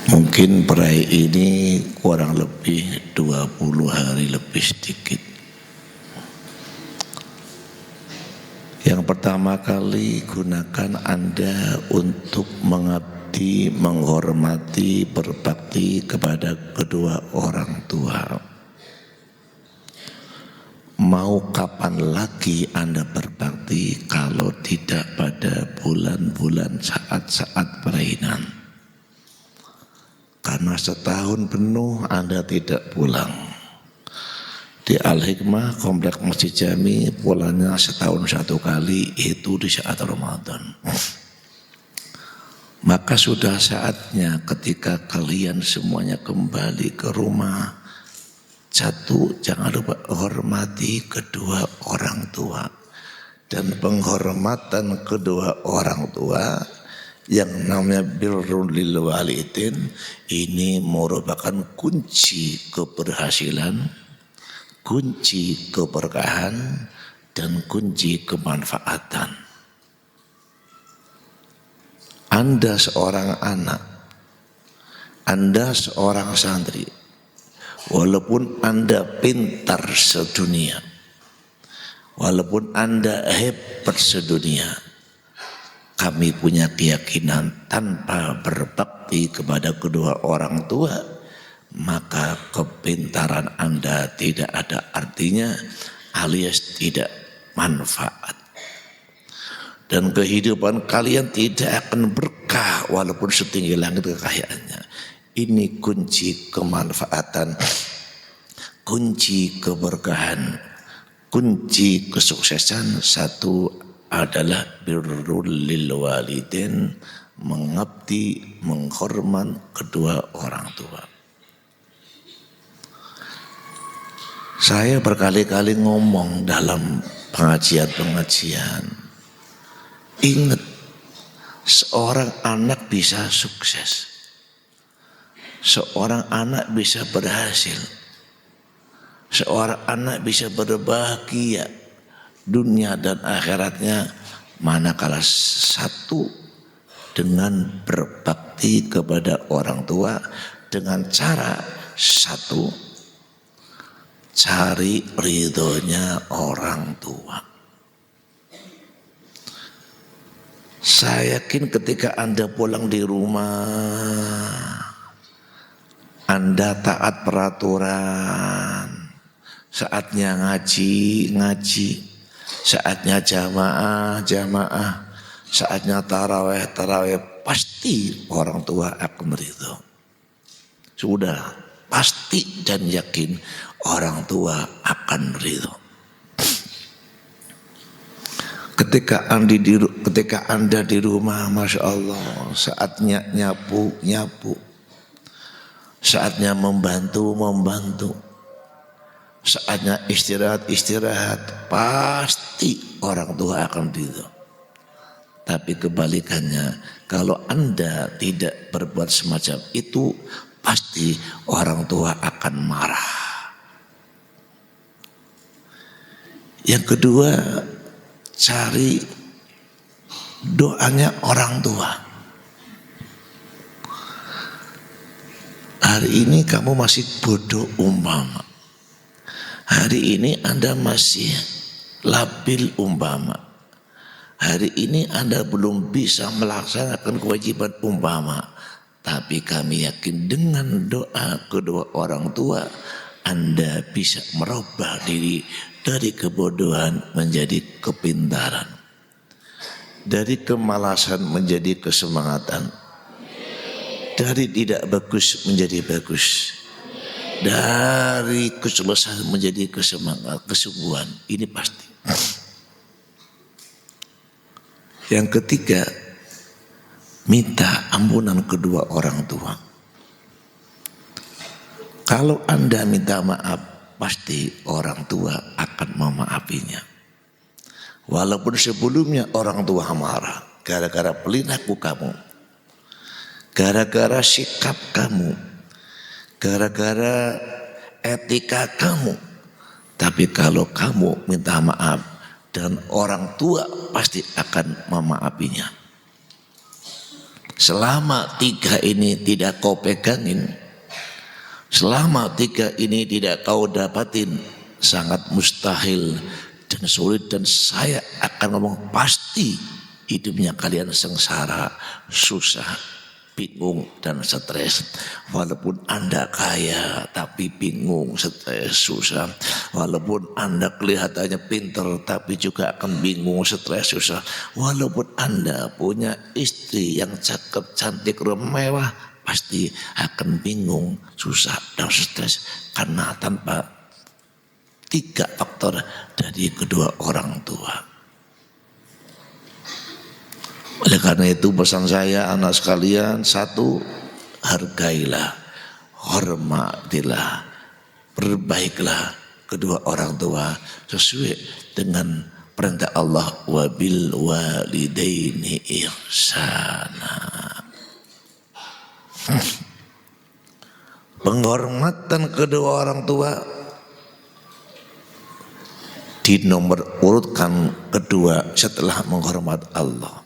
Mungkin perai ini kurang lebih 20 hari lebih sedikit. Yang pertama kali gunakan Anda untuk mengabdi, menghormati, berbakti kepada kedua orang tua. Mau kapan lagi Anda berbakti kalau tidak pada bulan-bulan saat-saat perayaan? Karena setahun penuh Anda tidak pulang. Di Al-Hikmah Komplek Masjid Jami pulangnya setahun satu kali, itu di saat Ramadan. Maka sudah saatnya ketika kalian semuanya kembali ke rumah, satu, jangan lupa hormati kedua orang tua. Dan penghormatan kedua orang tua yang namanya birrul lil walidin ini merupakan kunci keberhasilan, kunci keberkahan, dan kunci kemanfaatan. Anda seorang anak, Anda seorang santri, walaupun Anda pintar sedunia, walaupun Anda hebat sedunia, kami punya keyakinan tanpa berbakti kepada kedua orang tua, maka kepintaran Anda tidak ada artinya alias tidak manfaat. Dan kehidupan kalian tidak akan berkah walaupun setinggi langit kekayaannya. Ini kunci kemanfaatan, kunci keberkahan, kunci kesuksesan. Satu adalah birrul lil walidin, mengabdi, menghormat kedua orang tua. Saya berkali-kali ngomong dalam pengajian-pengajian, ingat, seorang anak bisa sukses, seorang anak bisa berhasil, seorang anak bisa berbahagia dunia dan akhiratnya manakala satu, dengan berbakti kepada orang tua dengan cara satu, cari ridhonya orang tua. Saya yakin ketika Anda pulang di rumah, Anda taat peraturan, saatnya ngaji, saatnya jamaah, saatnya taraweh, pasti orang tua akan ridho. Sudah pasti dan yakin orang tua akan ridho. Ketika Anda di rumah, Masya Allah, saatnya nyapu, saatnya membantu, saatnya istirahat, pasti orang tua akan ridho. Tapi kebalikannya, kalau Anda tidak berbuat semacam itu, pasti orang tua akan marah. Yang kedua, cari doanya orang tua. Hari ini kamu masih bodoh umpama, hari ini Anda masih labil umpama, hari ini Anda belum bisa melaksanakan kewajiban umpama, tapi kami yakin dengan doa kedua orang tua Anda bisa merubah diri dari kebodohan menjadi kepintaran, dari kemalasan menjadi kesemangatan, dari tidak bagus menjadi bagus, dari kesuksesan menjadi kesungguhan. Ini pasti. Yang ketiga, minta ampunan kedua orang tua. Kalau Anda minta maaf, pasti orang tua akan memaafinya. Walaupun sebelumnya orang tua marah, gara-gara perilaku kamu, gara-gara sikap kamu, gara-gara etika kamu. Tapi kalau kamu minta maaf, dan orang tua pasti akan memaafinya. Selama 3 ini tidak kau pegangin, selama 3 ini tidak kau dapatin, sangat mustahil dan sulit, dan saya akan ngomong pasti hidupnya kalian sengsara, susah, bingung dan stres. Walaupun Anda kaya tapi bingung, stres, susah. Walaupun Anda kelihatannya pintar tapi juga akan bingung, stres, susah. Walaupun Anda punya istri yang cakep, cantik, mewah, pasti akan bingung, susah dan stres, karena tanpa 3 faktor dari kedua orang tua. Oleh karena itu pesan saya anak sekalian, 1, hargailah, hormatilah, perbaiklah kedua orang tua sesuai dengan perintah Allah, wabil walidaini ihsana. Penghormatan kedua orang tua dinomor urutkan kedua setelah menghormat Allah.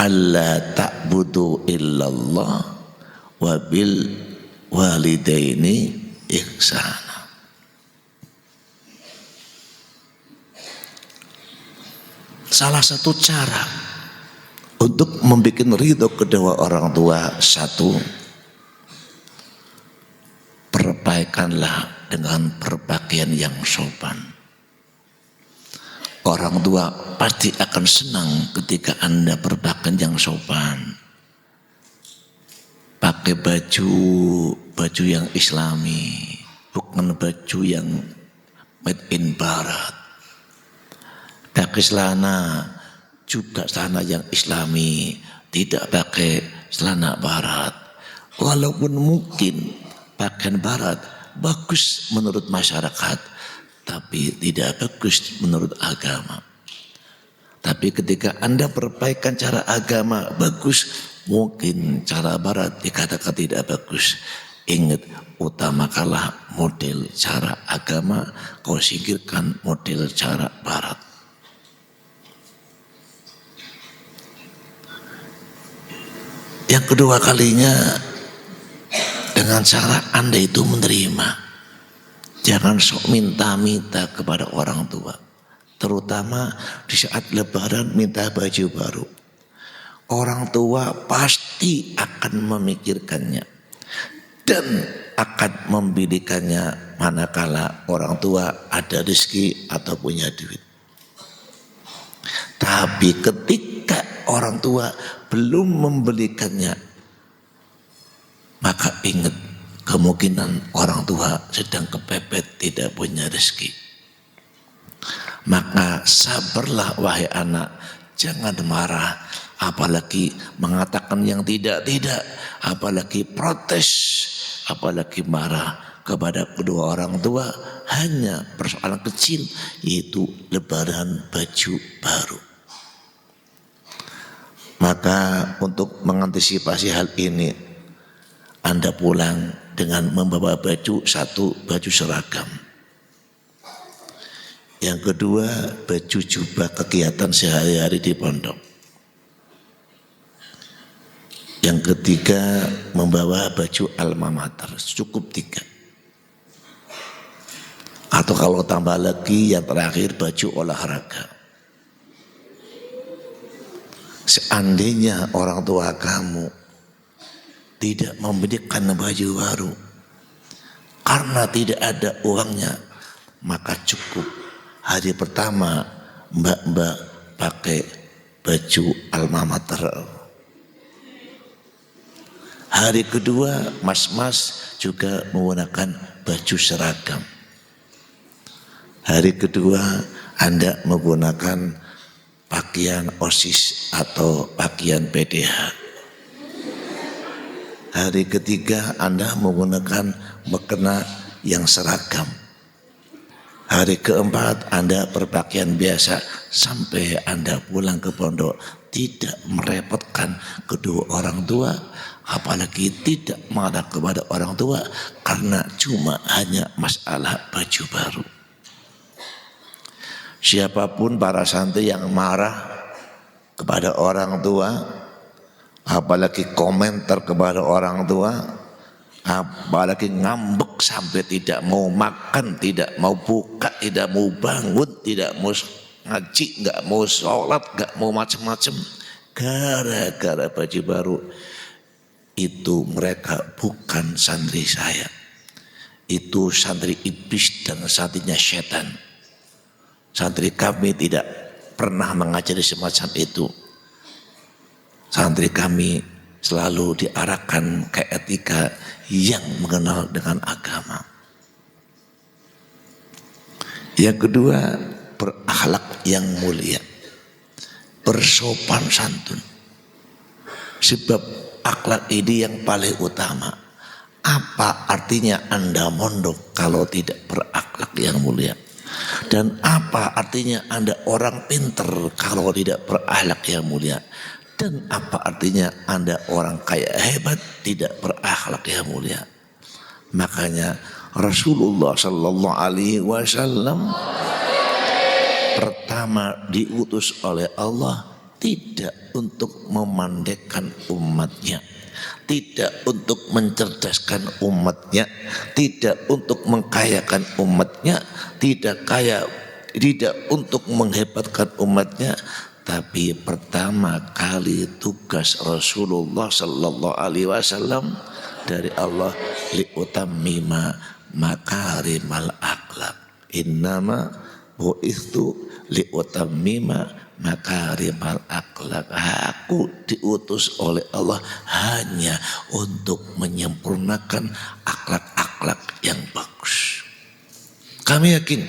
Alla ta'budu illallah wa bil walidaini ihsana. Salah satu cara untuk membuat ridho kedua orang tua, 1, perbaikanlah dengan perpakaian yang sopan. Orang tua pasti akan senang ketika Anda berpakaian yang sopan. Pakai baju yang islami, bukan baju yang made in barat. Pakai celana juga celana yang islami, tidak pakai celana barat. Walaupun mungkin pakaian barat bagus menurut masyarakat, tapi tidak bagus menurut agama. Tapi ketika Anda perbaikan cara agama bagus, mungkin cara barat dikatakan tidak bagus. Ingat, utamakanlah model cara agama, kau singkirkan model cara barat. Yang kedua kalinya, dengan cara Anda itu menerima. Jangan sok minta-minta kepada orang tua. Terutama di saat lebaran minta baju baru. Orang tua pasti akan memikirkannya dan akan membelikannya manakala orang tua ada rezeki atau punya duit. Tapi ketika orang tua belum membelikannya, maka ingat, kemungkinan orang tua sedang kepepet tidak punya rezeki. Maka sabarlah wahai anak, jangan marah, apalagi mengatakan yang tidak-tidak, apalagi protes, apalagi marah kepada kedua orang tua hanya persoalan kecil, yaitu lebaran baju baru. Maka untuk mengantisipasi hal ini, Anda pulang dengan membawa baju, 1, baju seragam. Yang kedua, baju jubah kegiatan sehari-hari di pondok. Yang ketiga, membawa baju alma mater, cukup 3. Atau kalau tambah lagi, yang terakhir baju olahraga. Seandainya orang tua kamu tidak memberikan baju baru karena tidak ada uangnya, maka cukup hari pertama mbak-mbak pakai baju alma mater. Hari kedua mas-mas juga menggunakan baju seragam. Hari kedua Anda menggunakan pakaian OSIS atau pakaian PDH. Hari ketiga Anda menggunakan mukena yang seragam. Hari keempat Anda berpakaian biasa sampai Anda pulang ke pondok, tidak merepotkan kedua orang tua, apalagi tidak marah kepada orang tua karena cuma hanya masalah baju baru. Siapapun para santri yang marah kepada orang tua, apalagi komentar kepada orang tua, apalagi ngambek sampai tidak mau makan, tidak mau buka, tidak mau bangun, tidak mau ngaji, nggak mau sholat, nggak mau macam-macam, gara-gara baju baru. Itu mereka bukan santri saya, itu santri iblis dan santrinya setan. Santri kami tidak pernah mengajari semacam itu. Santri kami selalu diarahkan ke etika yang mengenal dengan agama. Yang kedua, berakhlak yang mulia, bersopan santun. Sebab akhlak ini yang paling utama. Apa artinya Anda mondok kalau tidak berakhlak yang mulia? Dan apa artinya Anda orang pinter kalau tidak berakhlak yang mulia? Dan apa artinya Anda orang kaya hebat tidak berakhlak yang mulia? Makanya Rasulullah Sallallahu Alaihi Wasallam pertama diutus oleh Allah tidak untuk memandaikan umatnya, tidak untuk mencerdaskan umatnya, tidak untuk mengkayakan umatnya, tidak untuk menghebatkan umatnya, tapi pertama kali tugas Rasulullah Sallallahu Alaihi Wasallam dari Allah liutammima makarimal akhlak. Innama bu'ithu liutammima makarimal akhlak. Aku diutus oleh Allah hanya untuk menyempurnakan akhlak-akhlak yang bagus. Kami yakin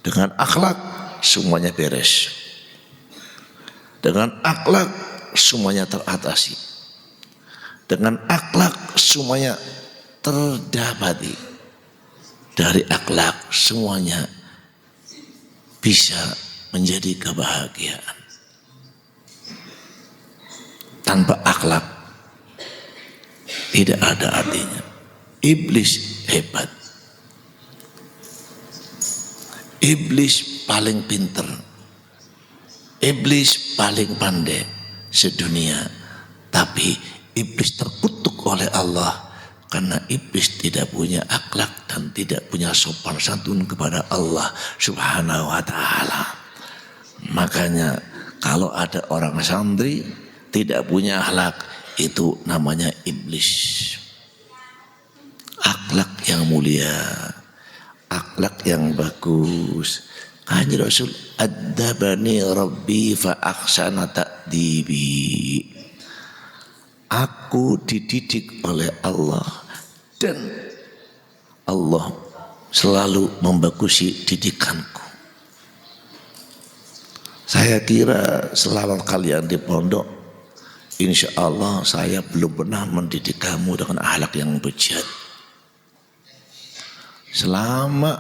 dengan akhlak semuanya beres. Dengan akhlak semuanya teratasi. Dengan akhlak semuanya terdapati. Dari akhlak semuanya bisa menjadi kebahagiaan. Tanpa akhlak tidak ada artinya. Iblis hebat. Iblis paling pinter. Iblis paling pandai sedunia. Tapi iblis terkutuk oleh Allah karena iblis tidak punya akhlak dan tidak punya sopan santun kepada Allah Subhanahu wa ta'ala. Makanya kalau ada orang santri tidak punya akhlak, itu namanya iblis. Akhlak yang mulia, akhlak yang bagus. Kanjeng Rasul, adzabani rabbi fa ahsana ta'dibi. Aku dididik oleh Allah dan Allah selalu membagusi didikanku. Saya kira selama kalian di pondok, insya Allah saya belum pernah mendidik kamu dengan akhlak yang bejat. Selama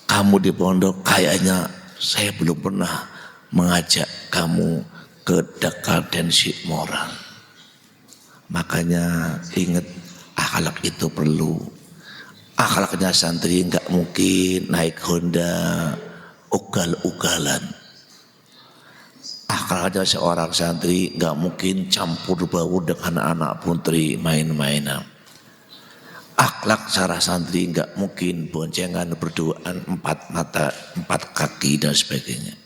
kamu di pondok, kayaknya saya belum pernah mengajak kamu ke dekadensi moral. Makanya ingat, akhlak itu perlu. Akhlaknya santri nggak mungkin naik Honda ugal-ugalan. Akhlaknya seorang santri nggak mungkin campur baur dengan anak putri main-mainan. Akhlak seorang santri nggak mungkin boncengan berduaan 4 mata 4 kaki dan sebagainya.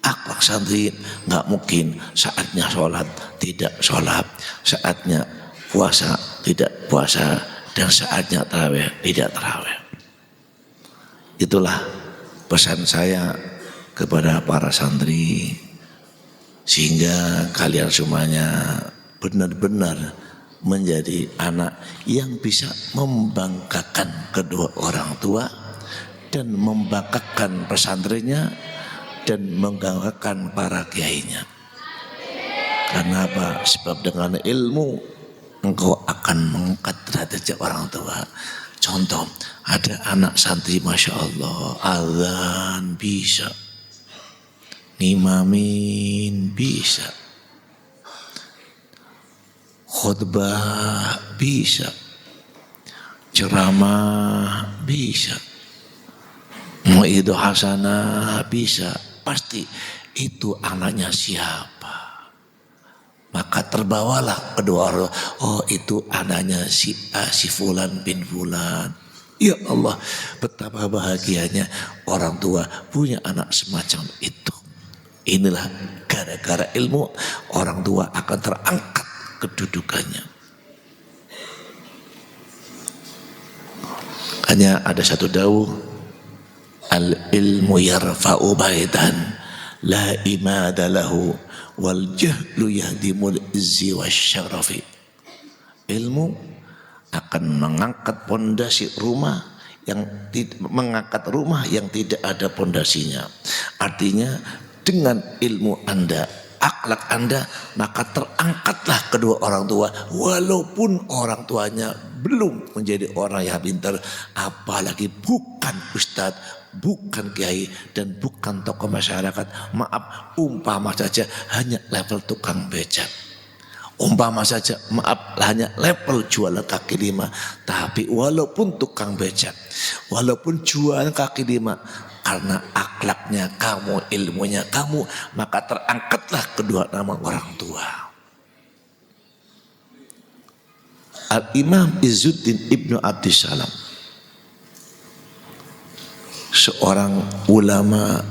Akhlak santri nggak mungkin saatnya sholat tidak sholat, saatnya puasa tidak puasa, dan saatnya tarawih tidak tarawih. Itulah pesan saya kepada para santri, sehingga kalian semuanya benar-benar menjadi anak yang bisa membanggakan kedua orang tua dan membanggakan pesantrennya dan membanggakan para kiainya. Karena apa? Sebab dengan ilmu engkau akan mengangkat derajat orang tua. Contoh, ada anak santri Masya Allah, azan bisa, ngimamin bisa, khutbah bisa, ceramah bisa, mu'idu hasanah bisa. Pasti itu anaknya siapa? Maka terbawalah kedua orang, oh itu anaknya si A, si Fulan bin Fulan. Ya Allah, betapa bahagianya orang tua punya anak semacam itu. Inilah gara-gara ilmu orang tua akan terangkat kedudukannya. Hanya ada satu dawuh, al ilmu yarfa'u baitan la imada lahu wal jahlu yahdimul izzi wasyarafi. Ilmu akan mengangkat pondasi rumah yang tidak ada pondasinya. Artinya dengan ilmu Anda, akhlak Anda, maka terangkatlah kedua orang tua walaupun orang tuanya belum menjadi orang yang pintar, apalagi bukan ustadz, bukan kiai, dan bukan tokoh masyarakat. Maaf, umpama saja hanya level tukang becak, umpama saja maaf hanya level jualan kaki lima, tapi walaupun tukang becak, walaupun jualan kaki lima, karena akhlaknya kamu, ilmunya kamu, maka terangkatlah kedua nama orang tua. Al-Imam Izzuddin Ibnu Abdissalam, seorang ulama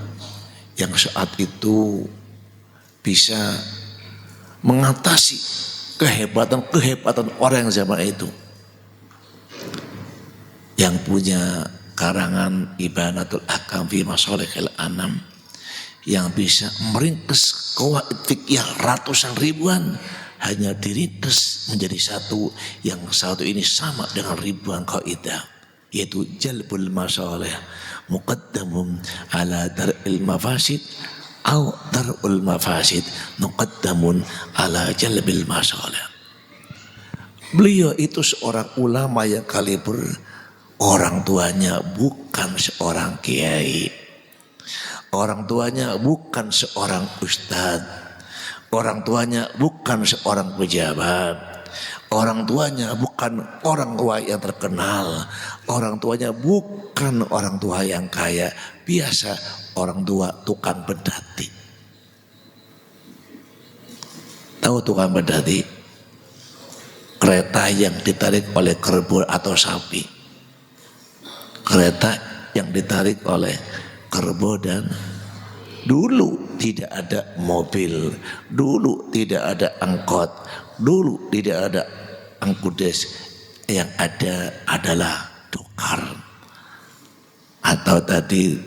yang saat itu bisa mengatasi kehebatan orang yang zaman itu, yang punya karangan Ibanatul Ahkam fi Masalihil Anam, yang bisa meringkas qawaid fikih ratusan ribuan, hanya diringkas menjadi satu, yang satu ini sama dengan ribuan kaidah, yaitu jalbul masalih muqaddamun ala dar'il mafasid au dar'ul mafasid muqaddamun ala jalbil masalih. Beliau itu seorang ulama yang kaliber, orang tuanya bukan seorang kiai, orang tuanya bukan seorang ustadz, orang tuanya bukan seorang pejabat, orang tuanya bukan orang tua yang terkenal, orang tuanya bukan orang tua yang kaya, biasa orang tua tukang pedati. Tahu tukang pedati? Kereta yang ditarik oleh kerbau atau sapi, kereta yang ditarik oleh kerbau, dan dulu tidak ada mobil, dulu tidak ada angkot, dulu tidak ada angkudes, yang ada adalah dokar atau tadi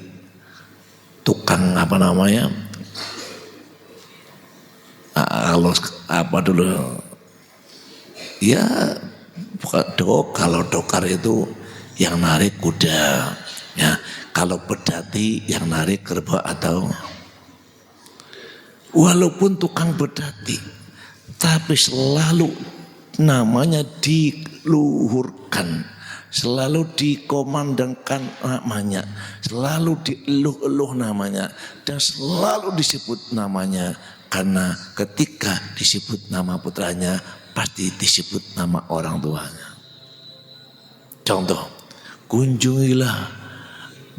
tukang apa namanya, kalau apa dulu ya, bukan kalau dokar itu yang narik kuda, ya. Kalau pedati yang narik kerbau atau, walaupun tukang pedati, tapi selalu namanya diluhurkan, selalu dikomandangkan namanya, selalu dieluh-eluh namanya, dan selalu disebut namanya, karena ketika disebut nama putranya pasti disebut nama orang tuanya. Contoh, kunjungilah,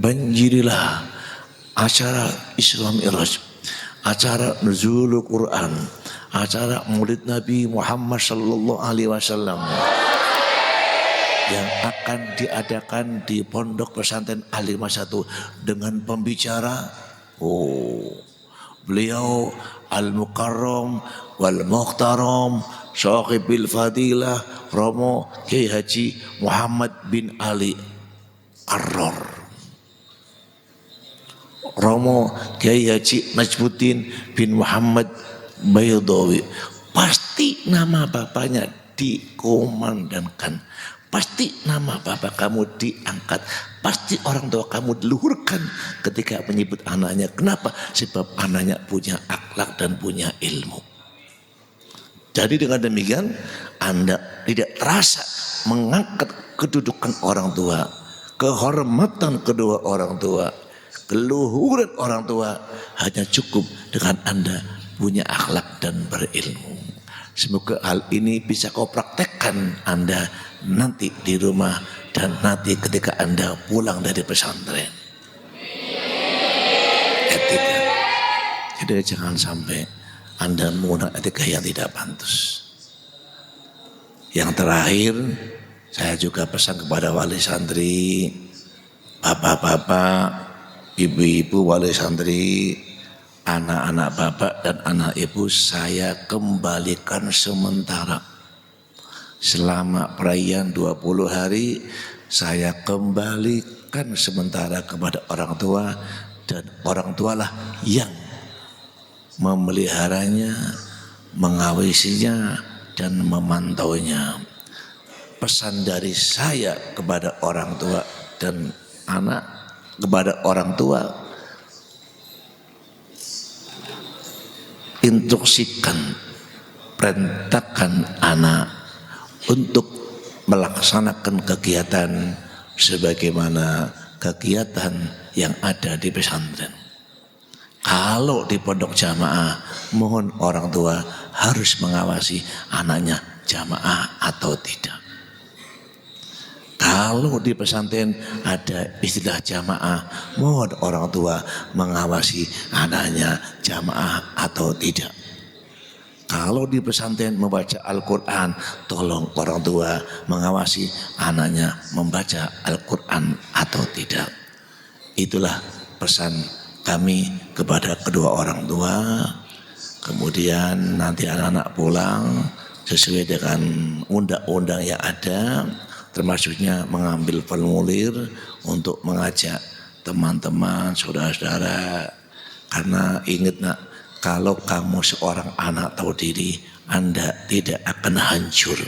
banjirilah acara Isra Mi'raj, acara nuzulul Quran, acara Maulid Nabi Muhammad sallallahu alaihi wasallam yang akan diadakan di Pondok Pesantren Al-51 dengan pembicara beliau Al-Mukarram wal Muhtaram Syaqibil Fadilah Romo Kiai Haji Muhammad bin Ali Arror, Romo Kiai Haji Najmuddin bin Muhammad Baydawi. Pasti nama bapaknya dikomandangkan, pasti nama bapak kamu diangkat, pasti orang tua kamu diluhurkan ketika menyebut anaknya. Kenapa? Sebab anaknya punya akhlak dan punya ilmu. Jadi dengan demikian Anda tidak terasa mengangkat kedudukan orang tua, kehormatan kedua orang tua, keluhuran orang tua, hanya cukup dengan Anda punya akhlak dan berilmu. Semoga hal ini bisa kau praktekkan Anda nanti di rumah dan nanti ketika Anda pulang dari pesantren. Etika. Jadi Jadi jangan sampai Anda menggunakan etika yang tidak pantas. Yang terakhir, saya juga pesan kepada wali santri, bapak-bapak, ibu-ibu wali santri, anak-anak bapak dan anak ibu, saya kembalikan sementara. Selama perayaan 20 hari, saya kembalikan sementara kepada orang tua, dan orang tualah yang memeliharanya, mengawasinya, dan memantaunya. Pesan dari saya kepada orang tua dan anak, kepada orang tua, instruksikan, perintahkan anak untuk melaksanakan kegiatan sebagaimana kegiatan yang ada di pesantren. Kalau di pondok jamaah, mohon orang tua harus mengawasi anaknya jamaah atau tidak. Kalau di pesantren ada istilah jamaah, mohon orang tua mengawasi anaknya jamaah atau tidak. Kalau di pesantren membaca Al-Quran, tolong orang tua mengawasi anaknya membaca Al-Quran atau tidak. Itulah pesan kami kepada kedua orang tua. Kemudian nanti anak-anak pulang sesuai dengan undang-undang yang ada, termasuknya mengambil formulir untuk mengajak teman-teman, saudara-saudara. Karena ingat nak, kalau kamu seorang anak tahu diri, Anda tidak akan hancur.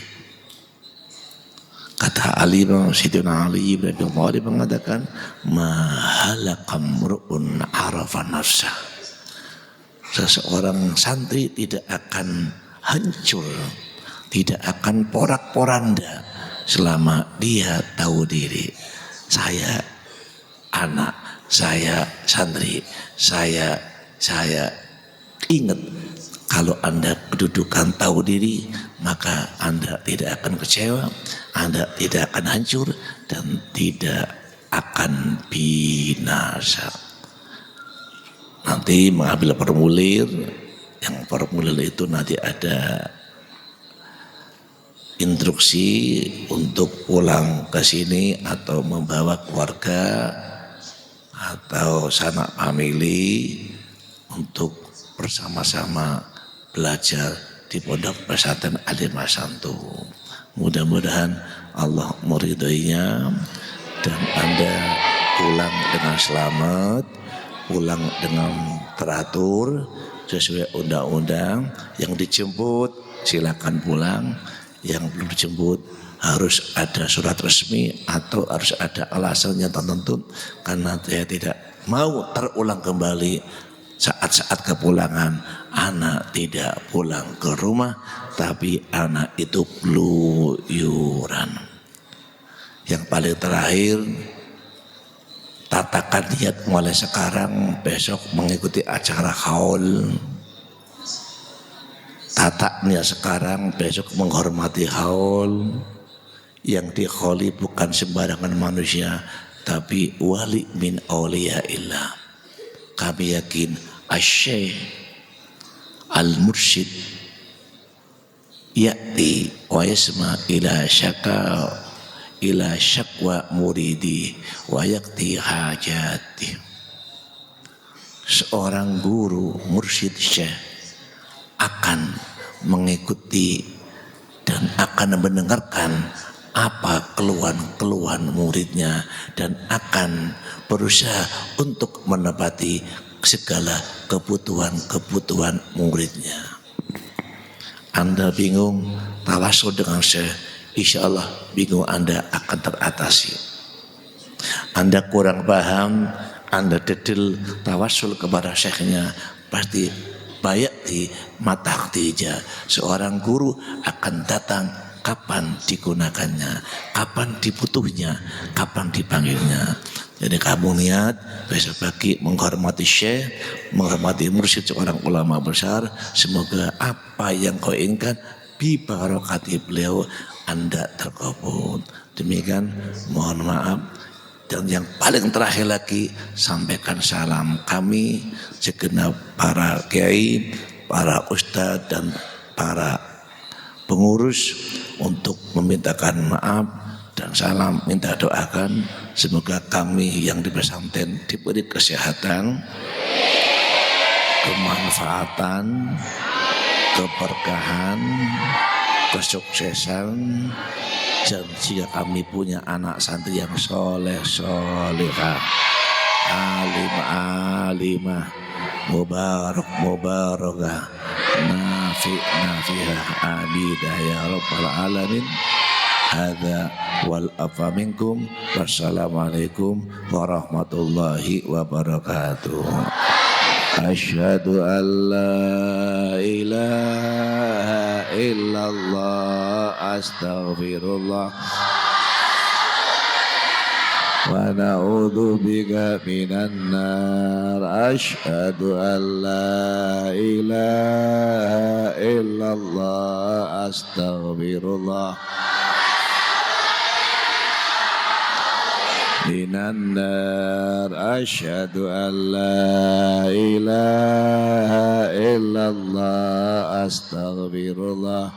Kata Ali bin Sayyidina Ali bin Abi Thalib mengatakan, mahalakam ru'un arafa nafsah. Seseorang santri tidak akan hancur, tidak akan porak-poranda selama dia tahu diri. Saya anak, saya santri, saya ingat, kalau Anda kedudukan tahu diri, maka Anda tidak akan kecewa, Anda tidak akan hancur, dan tidak akan binasa. Nanti mengambil formulir, yang formulir itu nanti ada instruksi untuk pulang ke sini atau membawa keluarga atau sanak famili untuk bersama-sama belajar di Pondok Pesantren Al-Hikmah Santu. Mudah-mudahan Allah meridhoinya dan Anda pulang dengan selamat, pulang dengan teratur sesuai undang-undang. Yang dijemput silakan pulang, yang belum dijemput harus ada surat resmi atau harus ada alasan yang tertentu, karena saya tidak mau terulang kembali saat-saat kepulangan anak tidak pulang ke rumah, tapi anak itu keluyuran. Yang paling terakhir, tatakan niat mulai sekarang, besok mengikuti acara haul. Tata niat sekarang, besok menghormati haul. Yang dikholi bukan sembarangan manusia, tapi wali min auliyaillah. Kami yakin Asy-Syaikh Al-Mursyid ya'ti wa yasma ila syakwa muridi wa yakti hajati. Seorang guru mursyid syekh akan mengikuti dan akan mendengarkan apa keluhan-keluhan muridnya dan akan berusaha untuk menepati segala kebutuhan-kebutuhan muridnya. Anda bingung tawasul dengan Syekh, insya Allah bingung Anda akan teratasi. Anda kurang paham, Anda detail tawasul kepada Syekhnya, pasti bayati matahtija. Seorang guru akan datang kapan digunakannya, kapan dibutuhnya, kapan dipanggilnya. Jadi kamu niat besok pagi menghormati syekh, menghormati mursyid seorang ulama besar. Semoga apa yang kau inginkan bi barokati beliau Anda terkabul. Demikian, mohon maaf Dan yang paling terakhir lagi, sampaikan salam kami segenap para kiai, para ustadz dan para pengurus untuk memintakan maaf dan salam, minta doakan semoga kami yang di pesantren diberi kesehatan, kemanfaatan, keberkahan, kesuksesan, dan jika kami punya anak santri yang soleh solehah, alimah mubarak mubarakah, nafi'ah abidah ya rabbal alamin. Hadza wal afa minkum. Wassalamualaikum warahmatullahi wabarakatuh. Asyhadu an la ilaha illallah, astaghfirullah wa na'udzu bika minan nar. Asyhadu an la ilaha illallah, astaghfirullah minan nar. Asyhadu an la ilaha illallah, astaghfirullah.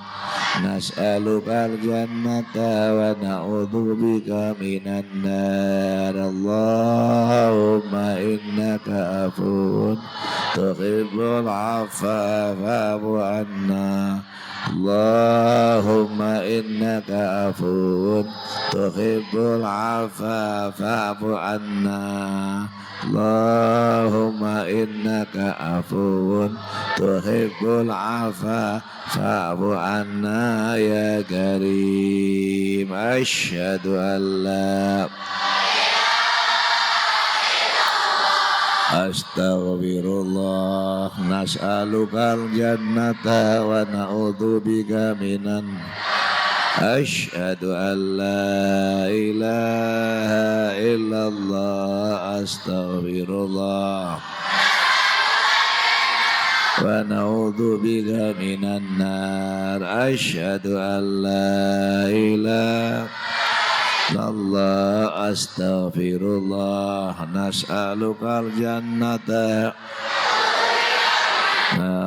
Nas'alukal jannata wa na'udzubika minan nar. Allahumma innaka afuwun tuhibbul afwa fa'fu anna. Allahumma innaka afuwun tuhibbul afwa fa'fu anna. Allahumma innaka afuwun tuhibbul afwa fa'fu anna ya karim. Asyhadu an la astaghfirullah. Nas'alukal jannata wa na'udzubika minan. Asyhadu an la ilaha illallah, astaghfirullah wa na'udzubika minan nar. Asyhadu an la ilaha illallah, astaghfirullah. Nas'alukal jannata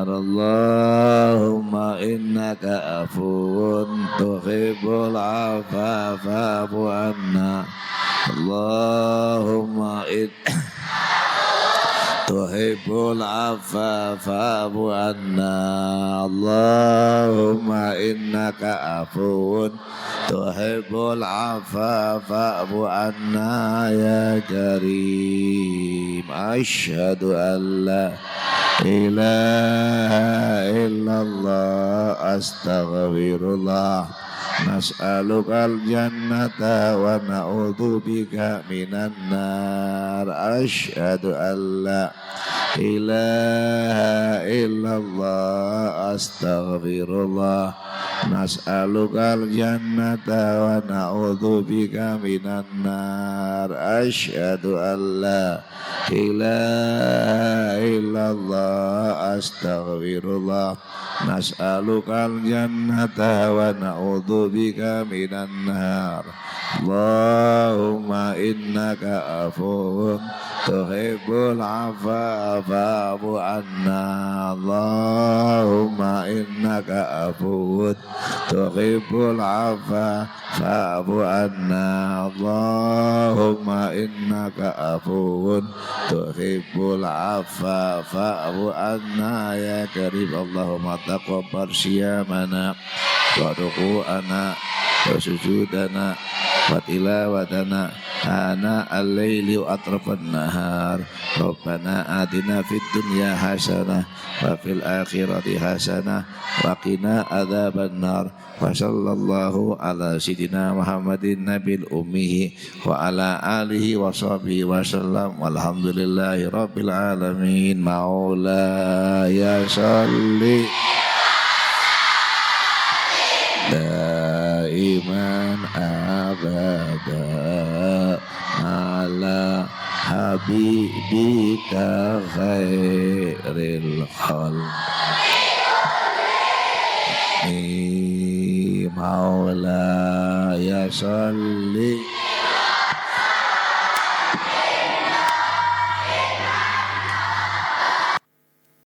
Allahumma innaka afuwun tuhibbul afwa fa'fu anna. Allahumma tuhibbul afwa fa'fu anna. Allahumma innaka afuwun tuhibbul afwa fa'fu anna ya karim. Asyhadu an la ilaha illallah, astaghfirullah. Nas'alukal jannata wa na'udzubika minan nar. Asyhadu an la ilaha illallah, astaghfirullah. Nas'alukal jannata wa na'udzubika minan nar. Asyhadu an la ilaha illallah, astaghfirullah. Nas'alukal jannata wa na'udzubika minan nar. Allahumma innaka afuwun tuhibbul afwa fa'fu anna. Allahumma innaka afuwun tuhibbul afwa fa'fu anna. Allahumma innaka afuwun tuhibbul afwa fa'fu anna ya karim. Allahumma taqabbal siyamana wa ruku'ana wa sujudana wa tilawatana ana al-laili wa atrafan nahar. Rabbana atina fid dunya hasanah wa fil akhirati hasanah wa qina adzaban nar. Wa sallallahu ala sayyidina Muhammadin nabil ummi wa ala alihi wa sahbihi wa sallam. Walhamdulillahi rabbil alamin. Maula ya salli daiman abada ala habibika khairil khalqi. Maula ya salli